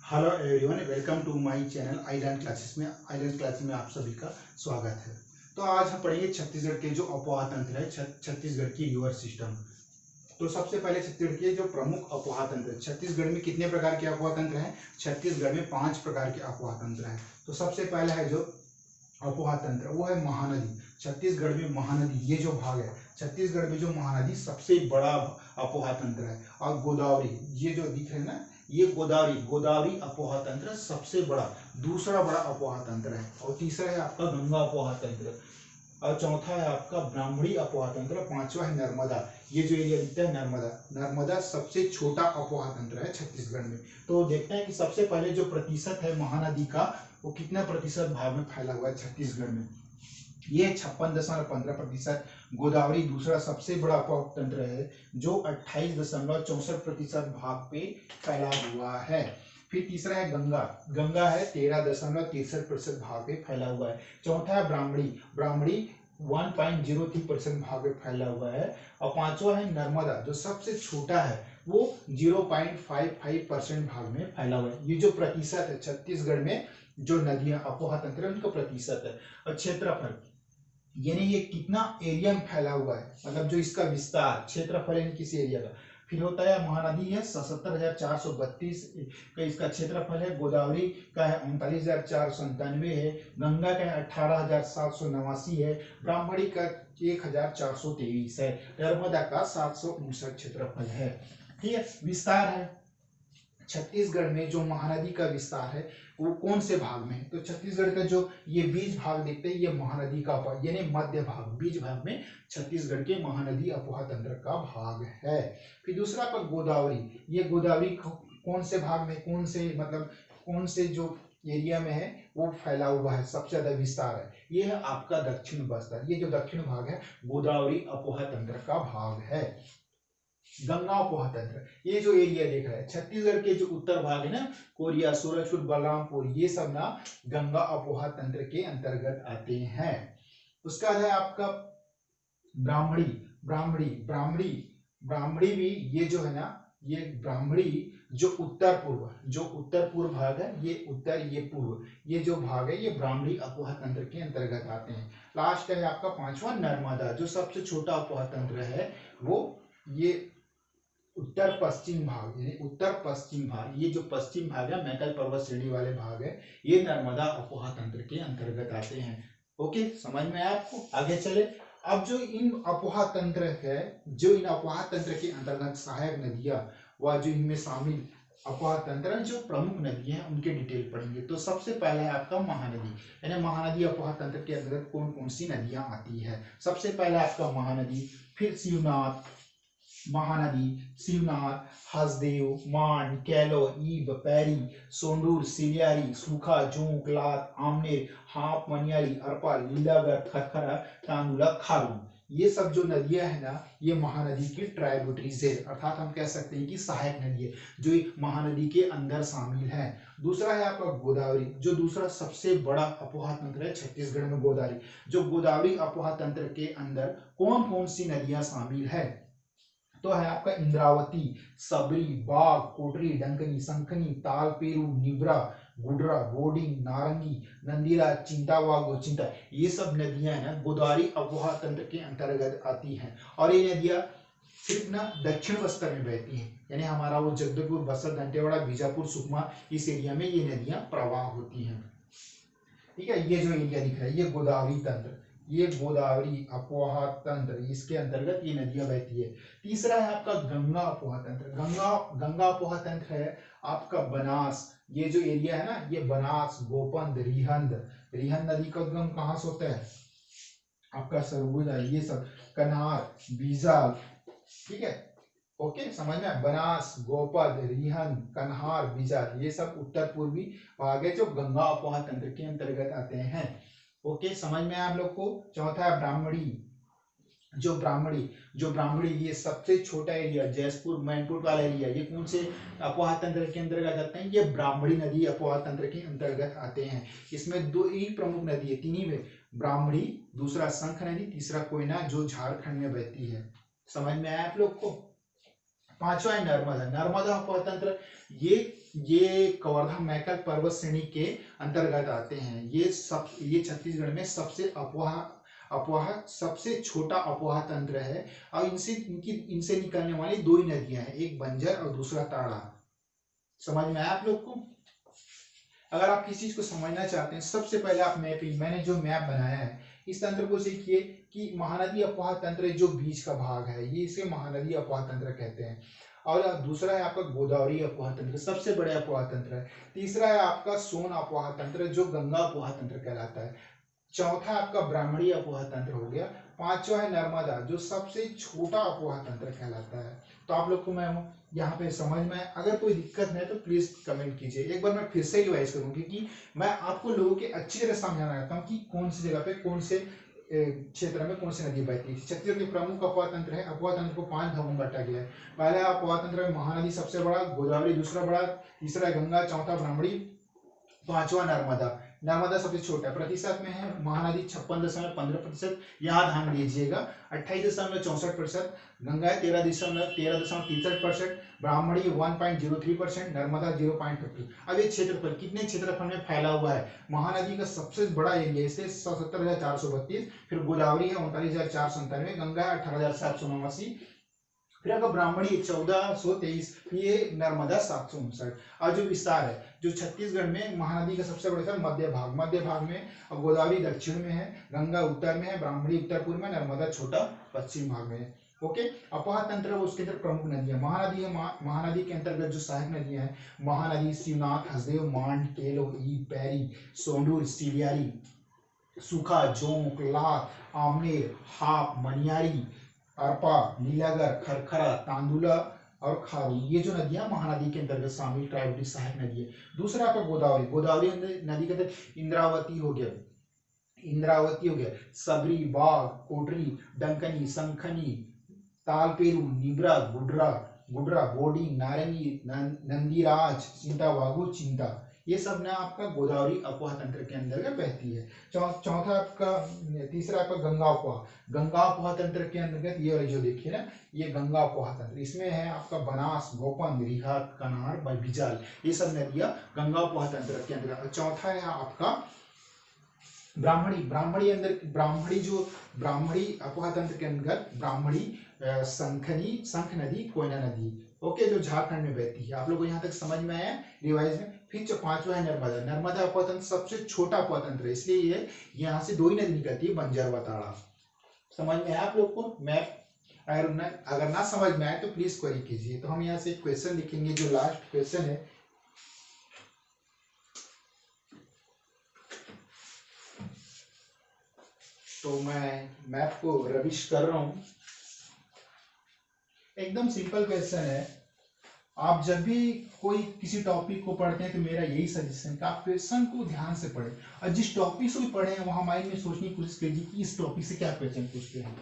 Hello everyone, welcome to my channel island classes में आप सभी का स्वागत है। तो आज हम पढ़ेंगे छत्तीसगढ़ के जो अपोहा तंत्र है, छत्तीसगढ़ की रिवर सिस्टम। तो सबसे पहले छत्तीसगढ़ के जो प्रमुख अपोहा तंत्र है, छत्तीसगढ़ में कितने प्रकार के अपोहा तंत्र हैं? छत्तीसगढ़ में 5 प्रकार के अपोहा तंत्र हैं। तो सबसे पहला है जो अपोहा तंत्र, वो है महानदी। छत्तीसगढ़ में महानदी ये जो भाग है, छत्तीसगढ़ में जो महानदी सबसे बड़ा अपोहा तंत्र है। और गोदावरी, ये जो दिख रहे हैं ना, ये गोदावरी अपोहा तंत्र सबसे बड़ा, दूसरा बड़ा अपोहा तंत्र है। और तीसरा है आपका गंगा अपोहा तंत्र, और चौथा है आपका ब्राह्मणी अपोहा तंत्र, पांचवा है नर्मदा। ये जो एरिया दिखता है नर्मदा सबसे छोटा अपोहा तंत्र है छत्तीसगढ़ में। तो देखते हैं कि सबसे पहले जो प्रतिशत है महानदी का, वो कितना प्रतिशत भाग में फैला हुआ है छत्तीसगढ़ में। ये 56.15%। गोदावरी दूसरा सबसे बड़ा अपोहा तंत्र है जो 28.64% भाग पे फैला हुआ है। फिर तीसरा है गंगा है 13.63% भाग पे फैला हुआ है। चौथा है ब्राह्मणी 1.03% भाग में फैला हुआ है। और पांचवा है नर्मदा, जो सबसे छोटा है, वो 0.55% भाग में फैला हुआ है। ये जो प्रतिशत है छत्तीसगढ़ में जो नदियां अपोहा तंत्र उनका प्रतिशत है। और क्षेत्रफल यानी ये कितना एरिया में फैला हुआ है, मतलब जो इसका विस्तार, क्षेत्रफल यानी किस एरिया का। फिर होता है महानदी है 77,432 का इसका क्षेत्रफल है। गोदावरी का है 39,497 है। गंगा का है 18,789 है। ब्राह्मणी का 1,423 है। नर्मदा का 759 क्षेत्रफल है। ठीक है, विस्तार है छत्तीसगढ़ में जो महानदी का विस्तार है वो कौन से भाग में है? तो छत्तीसगढ़ का जो ये बीज भाग देखते हैं, ये महानदी का यानी मध्य भाग, बीज भाग में छत्तीसगढ़ के महानदी अपोहा तंत्र का भाग है। फिर दूसरा पर गोदावरी, ये गोदावरी कौन से भाग में, कौन से जो एरिया में है वो फैला हुआ है, सबसे ज्यादा विस्तार है। ये है आपका दक्षिण बस्तर, ये जो दक्षिण भाग है गोदावरी अपोहा तंत्र का भाग है। गंगा अपोहा तंत्र, ये जो एरिया देख रहा है छत्तीसगढ़ के जो उत्तर भाग है ना, कोरिया, सूरजपुर, बलरामपुर, ये सब ना गंगा अपोहा तंत्र के अंतर्गत आते हैं। उसका है आपका ब्राह्मणी ब्राह्मणी भी, ये जो है ना, ये ब्राह्मणी जो उत्तर पूर्व भाग है, ये उत्तर ये पूर्व, ये जो भाग है ये ब्राह्मणी अपोहा तंत्र के अंतर्गत आते हैं। लास्ट है आपका पांचवा नर्मदा, जो सबसे छोटा अपोहा तंत्र है, वो ये उत्तर पश्चिम भाग, ये जो पश्चिम भाग है, मैकल पर्वत श्रेणी वाले भाग है, ये नर्मदा अपोहा तंत्र के अंतर्गत आते हैं। ओके, समझ में आया आपको? आगे चले। अब जो इन अपोहा तंत्र है, जो इन अपोहा तंत्र के अंतर्गत सहायक नदियां व जो इनमें शामिल अपोहा तंत्र जो प्रमुख नदियां हैं उनके डिटेल पढ़ेंगे। तो सबसे पहले है आपका महानदी, यानी महानदी अपोहा तंत्र के अंतर्गत कौन कौन सी नदियां आती है। सबसे पहले आपका महानदी, फिर शिवनाथ, हसदेव, मांड, कैलो, ईब, पैरी, सोंडूर, सिलियारी, सूखा, जोंक, लात, आमनेर, हाप, मनियारी, अरपा, लीलागढ़, खरखरा, तांदुला, खारून, ये सब जो नदियां है ना, ये महानदी की ट्राइब्यूटरीज है, अर्थात हम कह सकते हैं कि सहायक नदी है जो महानदी के अंदर शामिल है। दूसरा है आपका गोदावरी, जो दूसरा सबसे बड़ा अपोहा तंत्र है छत्तीसगढ़ में। गोदावरी अपोहा तंत्र के अंदर कौन कौन सी नदियां शामिल है? तो है आपका इंद्रावती, सबरी, बाग, कोटरी, डंकनी, संखनी, तालपेरू, निब्रा, गुडरा, बोडिंग, नारंगी, नंदीरा, चिंतावा, गोचिंता, ये सब नदियां है ना गोदावरी अपोहा तंत्र के अंतर्गत आती हैं। और ये नदियां सिर्फ ना दक्षिण बस्तर में बहती हैं, यानी हमारा वो जगदलपुर, बस्तर, दंतेवाड़ा, बीजापुर, सुकमा, इस एरिया में ये नदियां प्रवाह होती हैं। ठीक है, ये जो एरिया दिख रहा है ये गोदावरी तंत्र, ये गोदावरी अपोहा तंत्र, इसके अंतर्गत ये नदियां बहती है। तीसरा है आपका गंगा अपोहा तंत्र। गंगा अपोहा तंत्र है आपका बनास, ये जो एरिया है ना, ये बनास, गोपंद, रिहंद नदी का उद्गम कहाँ से होता है? आपका सरगुजा, ये सब कनार, बीजाल, ठीक है। ओके, समझ में? बनास, गोपद, रिहन, कन्हार, बीजाल, ये सब उत्तर पूर्वी भाग है जो गंगा अपोहा तंत्र के अंतर्गत आते हैं। ओके, समझ में आया आप लोग को? चौथा है ब्राह्मणी, जो ब्राह्मणी ये सबसे छोटा एरिया, जयपुर, मैनपुर वाला एरिया, ये कौन से अपोहा तंत्र के अंतर्गत आते हैं? ये ब्राह्मणी नदी अपोहा तंत्र के अंतर्गत आते हैं। इसमें दो ही प्रमुख नदी है, तीन ही में, ब्राह्मणी, दूसरा शंख नदी, तीसरा कोयना, जो झारखंड में बहती है। समझ में आया आप लोग को? पांचवा है नर्मदा। नर्मदा अपोह तंत्र ये कवर्धा मैकल पर्वत श्रेणी के अंतर्गत आते हैं। ये छत्तीसगढ़ में सबसे अपोह सबसे छोटा अपोह तंत्र है और इनसे निकलने वाली दो ही नदियां हैं, एक बंजर और दूसरा ताड़ा। समझ में आया आप लोग को? अगर आप किसी चीज को समझना चाहते हैं, सबसे पहले आप मैंने जो मैप बनाया है इस तंत्र को सीखिए कि महानदी अपोह तंत्र जो बीच का भाग है ये इसे महानदी अपोह तंत्र कहते हैं। और दूसरा है आपका गोदावरी अपोह तंत्र, सबसे बड़े अपोह तंत्र है। तीसरा है आपका सोन अपोह तंत्र जो गंगा अपोह तंत्र कहलाता है। चौथा आपका ब्राह्मणी अपोह तंत्र हो गया। पांचवा है नर्मदा जो सबसे छोटा अपोह तंत्र कहलाता है। तो आप लोग को मैं यहाँ पे समझ में, अगर कोई दिक्कत है तो प्लीज कमेंट कीजिए। एक बार मैं फिर से रिवाइज करूँ क्योंकि मैं आपको लोगों के अच्छी तरह समझाना चाहता हूँ कि कौन सी जगह पे कौन से क्षेत्र में कौन सी नदी बहती है। छत्तीसगढ़ के प्रमुख अपोह तंत्र है। अपोह तंत्र को 5 भागों में बांटा गया है। पहला अपोह तंत्र में महानदी सबसे बड़ा, गोदावरी दूसरा बड़ा, तीसरा गंगा, चौथा ब्राह्मणी, पांचवा नर्मदा। नर्मदा सबसे छोटा प्रतिशत में है। महानदी 56.15%, यहाँ ध्यान दीजिएगा। 28.64%, गंगा 13.63%, ब्राह्मणी 1.03%, नर्मदा 0.50। अब ये क्षेत्रफल कितने क्षेत्रफल में फैला हुआ है? महानदी का सबसे बड़ा एरिया इसे 77,432, फिर गोदावरी है 39,497, गंगा है 18,789, फिर आपका ब्राह्मणी 1423, ये नर्मदा 759। और जो विस्तार है, जो छत्तीसगढ़ में महानदी का सबसे बड़ा है मध्य भाग में, और गोदावरी दक्षिण में है, गंगा उत्तर में है, ब्राह्मणी उत्तर पूर्व में, नर्मदा छोटा पश्चिम भाग में है। ओके, अपोह तंत्र उसके अंदर प्रमुख नदियां महानदी है। महानदी के अंतर्गत जो सहायक नदियां हैं, महानदी शिवनाथ, हसदेव, मांड, केलो, ईब, पैरी, सोंडूर, सिलियारी, सूखा, जोंक, लाख, आमनेर, हाप, मनियारी, अरपा, नीलागर, खरखरा, तांदुला और खारू, ये जो नदियां महानदी के अंतर्गत शामिल ट्राइबल सहायक नदी है। दूसरा आपका गोदावरी। गोदावरी नदी के अंदर इंद्रावती हो गया, सबरी, बाग, कोटरी, डंकनी, संखनी, तालपेरू, निब्रा, गुड्रा, बोडी, नारंगी, नंदीराज, चिंतावागु, चिंता, ये सब ना आपका गोदावरी अपोह तंत्र के अंतर्गत बहती है। चौथा आपका, तीसरा आपका गंगा अपोह तंत्र के अंतर्गत, ये जो देखिए ना, ये गंगा अपोह तंत्र, इसमें है आपका बनास, गोपन, रिहा, कनार, बिजाल, ये सब नदियां गंगा अपोह तंत्र के अंतर्गत। चौथा है आपका ब्राह्मणी अपोह तंत्र के अंतर्गत ब्राह्मणी, शंख नदी, कोयना नदी, ओके, जो झारखंड में बहती है। आप लोग को यहाँ तक समझ में आया रिवाइज में? फिर जो पांचवा है नर्मदा अपोह तंत्र सबसे छोटा अपोह तंत्र है, इसलिए ये यहाँ से दो ही नदी निकलती है, बंजर व ताड़ा। समझ में आया आप लोग को? मैप अगर ना समझ में आए तो प्लीज क्वेरी कीजिए। तो हम यहाँ से एक क्वेश्चन लिखेंगे, जो लास्ट क्वेश्चन है, तो मैं मैप को रविश कर रहा हूं। एकदम सिंपल क्वेश्चन है। आप जब भी कोई किसी टॉपिक को पढ़ते हैं तो मेरा यही सजेशन है कि आप क्वेश्चन को ध्यान से पढ़ें, और जिस टॉपिक से भी पढ़े हैं वहां माइंड में सोचने की कोशिश कीजिए कि इस टॉपिक से क्या क्वेश्चन पूछते हैं।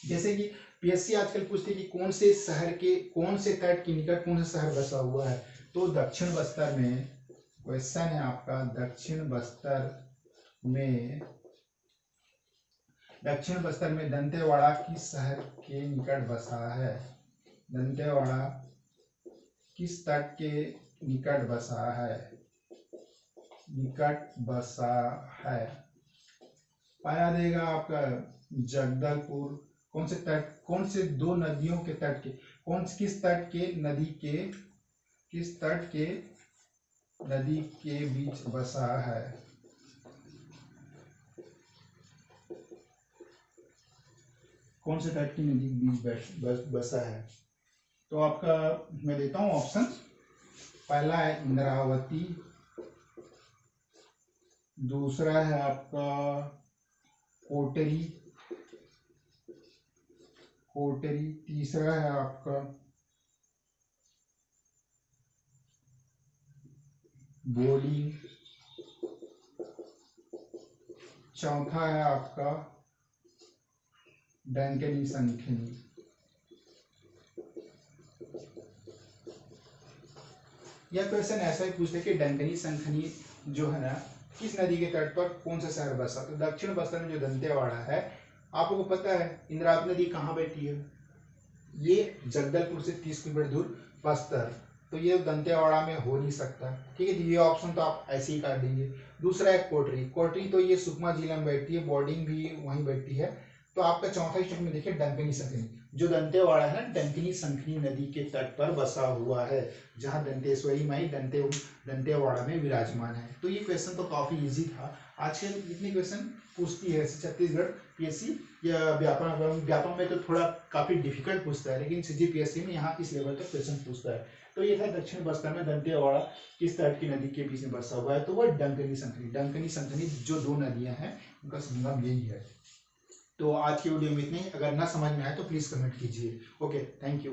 जैसे कि पीएससी आजकल पूछते हैं कि कौन से शहर के कौन से तट के निकट कौन सा शहर बसा हुआ है, तो दक्षिण बस्तर में क्वेश्चन है आपका, दक्षिण बस्तर में दंतेवाड़ा किस शहर के निकट बसा है? दंतेवाड़ा किस तट के निकट बसा है? पाया देगा आपका जगदलपुर। कौन से दो नदियों के तट के, किस तट के नदी के बीच बसा है? कौन से तट की नदी के बीच बसा है? तो आपका मैं देता हूं ऑप्शन। पहला है इंद्रावती, दूसरा है आपका कोटरी, तीसरा है आपका बोडी, चौथा है आपका डंकनी संखनी। यह क्वेश्चन ऐसा ही पूछते कि डंकनी संखनी जो है ना, किस नदी के तट पर कौन सा शहर बसा? तो दक्षिण बस्तर में जो दंतेवाड़ा है, आप लोगों को पता है इंद्रावती नदी कहाँ बहती है? ये जगदलपुर से 30 किलोमीटर दूर बस्तर, तो ये दंतेवाड़ा में हो नहीं सकता। ठीक है, तो ये ऑप्शन तो आप ऐसे ही काट देंगे। दूसरा है कोटरी, कोटरी तो ये सुकमा जिला में बैठती है, बोर्डिंग भी वहीं बैठती है। तो आपका चौथा स्टेट में देखिए डंकनी संखनी, जो दंतेवाड़ा है ना डंकनी संखनी नदी के तट पर बसा हुआ है, जहाँ दंतेश्वरी माई दंतेवाड़ा में विराजमान है। तो ये क्वेश्चन तो काफी इजी था। आजकल इतने क्वेश्चन पूछती है छत्तीसगढ़ पीएससी या व्यापम में तो थोड़ा काफी डिफिकल्ट पूछता है, लेकिन सीजीपीएससी में यहाँ इस लेवल का क्वेश्चन पूछता है। तो ये था दक्षिण बस्तर में दंतेवाड़ा किस तट की नदी के बीच में बसा हुआ है, तो वह डंकनी संखनी। डंकनी संखनी जो दो नदियां हैं उनका संगम यही है। तो आज की वीडियो में इतने ही। अगर ना समझ में आए तो प्लीज कमेंट कीजिए। Okay, thank you.